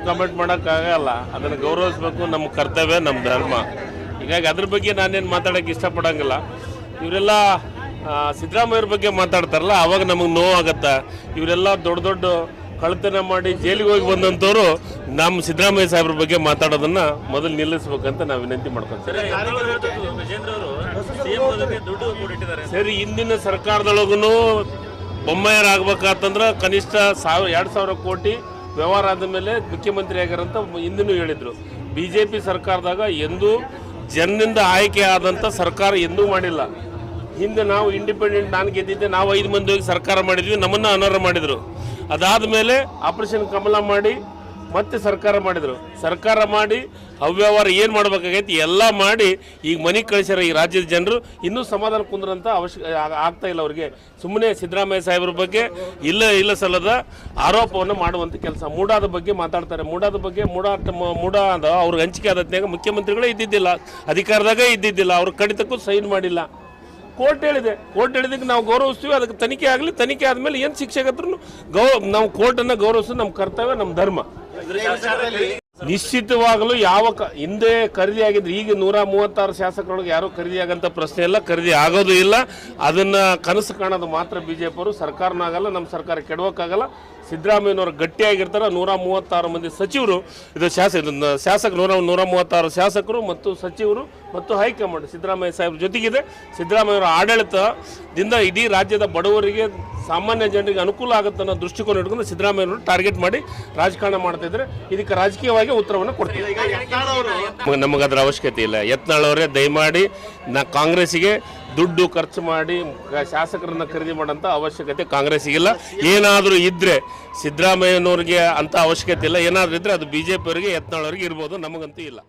Comment ಮಾಡೋಕ್ಕಾಗಲ್ಲ, ಅದನ್ನು ಗೌರವಿಸಬೇಕು, ನಮ್ಮ ಕರ್ತವ್ಯ, ನಮ್ಮ ಧರ್ಮ. ಹೀಗಾಗಿ ಅದ್ರ ಬಗ್ಗೆ ನಾನೇನು ಮಾತಾಡೋಕ್ಕೆ ಇಷ್ಟಪಡೋಂಗಿಲ್ಲ. ಇವರೆಲ್ಲ ಸಿದ್ದರಾಮಯ್ಯವ್ರ ಬಗ್ಗೆ ಮಾತಾಡ್ತಾರಲ್ಲ, ಅವಾಗ ನಮಗೆ ನೋವಾಗತ್ತೆ. ಇವರೆಲ್ಲ ದೊಡ್ಡ ದೊಡ್ಡ ಕಳ್ಳತನ ಮಾಡಿ ಜೈಲಿಗೆ ಹೋಗಿ ಬಂದಂಥವ್ರು ನಮ್ಮ ಸಿದ್ದರಾಮಯ್ಯ ಸಾಹೇಬ್ರ ಬಗ್ಗೆ ಮಾತಾಡೋದನ್ನು ಮೊದಲು ನಿಲ್ಲಿಸ್ಬೇಕಂತ ನಾವು ವಿನಂತಿ ಮಾಡ್ಕೊತೀವಿ. ಸರಿ, ಹಿಂದಿನ ಸರ್ಕಾರದೊಳಗೂ ಬೊಮ್ಮಾಯರಾಗಬೇಕಾತಂದ್ರೆ ಕನಿಷ್ಠ 2,000 ಕೋಟಿ ವ್ಯವಹಾರ ಆದ ಮೇಲೆ ಮುಖ್ಯಮಂತ್ರಿ ಆಗ್ಯಾರಂತ ಹಿಂದಿನೂ ಹೇಳಿದರು. BJP ಸರ್ಕಾರದಾಗ ಎಂದೂ ಜನರಿಂದ ಆಯ್ಕೆ ಆದಂಥ ಸರ್ಕಾರ ಎಂದೂ ಮಾಡಿಲ್ಲ. ಹಿಂದೆ ನಾವು ಇಂಡಿಪೆಂಡೆಂಟ್, ನಾನು ಗೆದ್ದಿದ್ದೆ, ನಾವು 5 ಮಂದಿ ಹೋಗಿ ಸರ್ಕಾರ ಮಾಡಿದ್ವಿ, ನಮ್ಮನ್ನು ಅನರ್ಹ ಮಾಡಿದರು. ಅದಾದ ಮೇಲೆ ಆಪರೇಷನ್ ಕಮಲ ಮಾಡಿ ಮತ್ತೆ ಸರ್ಕಾರ ಮಾಡಿದರು. ಸರ್ಕಾರ ಮಾಡಿ ಅವ್ಯವಹಾರ ಏನು ಮಾಡಬೇಕಾಗೈತಿ ಎಲ್ಲ ಮಾಡಿ ಈಗ ಮನೆಗೆ ಕಳಿಸ್ಯಾರ ಈ ರಾಜ್ಯದ ಜನರು. ಇನ್ನೂ ಸಮಾಧಾನ ಕುಂದ್ರಂತ ಆಗ್ತಾ ಇಲ್ಲ ಅವ್ರಿಗೆ. ಸುಮ್ಮನೆ ಸಿದ್ದರಾಮಯ್ಯ ಸಾಹೇಬ್ರ ಬಗ್ಗೆ ಇಲ್ಲ ಸಲ್ಲದ ಆರೋಪವನ್ನು ಮಾಡುವಂಥ ಕೆಲಸ. ಮೂಡಾದ ಬಗ್ಗೆ ಮಾತಾಡ್ತಾರೆ. ಮೂಡಾದ ಬಗ್ಗೆ ಮೂಡ ಅಂದ ಅವ್ರಿಗೆ ಹಂಚಿಕೆ ಆದತ್ನಾಗ ಮುಖ್ಯಮಂತ್ರಿಗಳೇ ಇದ್ದಿದ್ದಿಲ್ಲ, ಅಧಿಕಾರದಾಗೆ ಇದ್ದಿದ್ದಿಲ್ಲ, ಅವ್ರ ಕಡಿತಕ್ಕೂ ಸೈನ್ ಮಾಡಿಲ್ಲ. ಕೋರ್ಟ್ ಹೇಳಿದಕ್ಕೆ ನಾವು ಗೌರವಿಸ್ತೀವಿ. ಅದಕ್ಕೆ ತನಿಖೆ ಆಗಲಿ, ತನಿಖೆ ಆದಮೇಲೆ ಏನು ಶಿಕ್ಷೆ ಆಗತ್ರೂ ನಾವು ಕೋರ್ಟನ್ನು ಗೌರವಿಸೋದು ನಮ್ಮ ಕರ್ತವ್ಯ, ನಮ್ಮ ಧರ್ಮ. ನಿಶ್ಚಿತವಾಗಲೂ ಹಿಂದೆ ಖರೀದಿ ಆಗಿದ್ರೆ ಈಗ 136 ಶಾಸಕರೊಳಗೆ ಯಾರೂ ಖರೀದಿ ಆಗಂತ ಪ್ರಶ್ನೆ ಇಲ್ಲ, ಖರೀದಿ ಆಗೋದು ಇಲ್ಲ. ಅದನ್ನ ಕನಸು ಕಾಣೋದು ಮಾತ್ರ BJP ಅವರು. ಸರ್ಕಾರನೂ ಆಗಲ್ಲ, ನಮ್ಮ ಸರ್ಕಾರ ಕೆಡವಕ್ಕಾಗಲ್ಲ. ಸಿದ್ದರಾಮಯ್ಯನವರು ಗಟ್ಟಿಯಾಗಿರ್ತಾರೆ. 136 ಮಂದಿ ಸಚಿವರು, ಇದು ಶಾಸಕರು 136 ಶಾಸಕರು ಮತ್ತು ಸಚಿವರು ಮತ್ತು ಹೈಕಮಾಂಡ್ ಸಿದ್ದರಾಮಯ್ಯ ಸಾಹೇಬ್ರ ಜೊತೆಗಿದೆ. ಸಿದ್ದರಾಮಯ್ಯವರ ಆಡಳಿತದಿಂದ ಇಡೀ ರಾಜ್ಯದ ಬಡವರಿಗೆ, ಸಾಮಾನ್ಯ ಜನರಿಗೆ ಅನುಕೂಲ ಆಗುತ್ತೆ ಅನ್ನೋ ದೃಷ್ಟಿಕೋನ ಇಟ್ಕೊಂಡು ಸಿದ್ದರಾಮಯ್ಯನವರು ಟಾರ್ಗೆಟ್ ಮಾಡಿ ರಾಜಕಾರಣ ಮಾಡ್ತಿದ್ರೆ ಇದಕ್ಕೆ ರಾಜಕೀಯವಾಗಿ ಉತ್ತರವನ್ನು ಕೊಡ್ತೀವಿ. ನಮಗದ್ರ ಅವಶ್ಯಕತೆ ಇಲ್ಲ. ಯತ್ನಾಳ್ ಅವರೇ ದಯಮಾಡಿ ಕಾಂಗ್ರೆಸ್ಸಿಗೆ ದುಡ್ಡು ಖರ್ಚು ಮಾಡಿ ಶಾಸಕರನ್ನ ಖರೀದಿ ಮಾಡೋಂಥ ಅವಶ್ಯಕತೆ ಕಾಂಗ್ರೆಸ್ಸಿಗಿಲ್ಲ. ಏನಾದರೂ ಇದ್ದರೆ ಸಿದ್ದರಾಮಯ್ಯನವ್ರಿಗೆ ಅಂಥ ಅವಶ್ಯಕತೆ ಇಲ್ಲ. ಏನಾದರೂ ಇದ್ದರೆ ಅದು BJP ಅವರಿಗೆ, ಯತ್ನಾಳ್ ಅವರಿಗೆ ಇರ್ಬೋದು, ನಮಗಂತೂ ಇಲ್ಲ.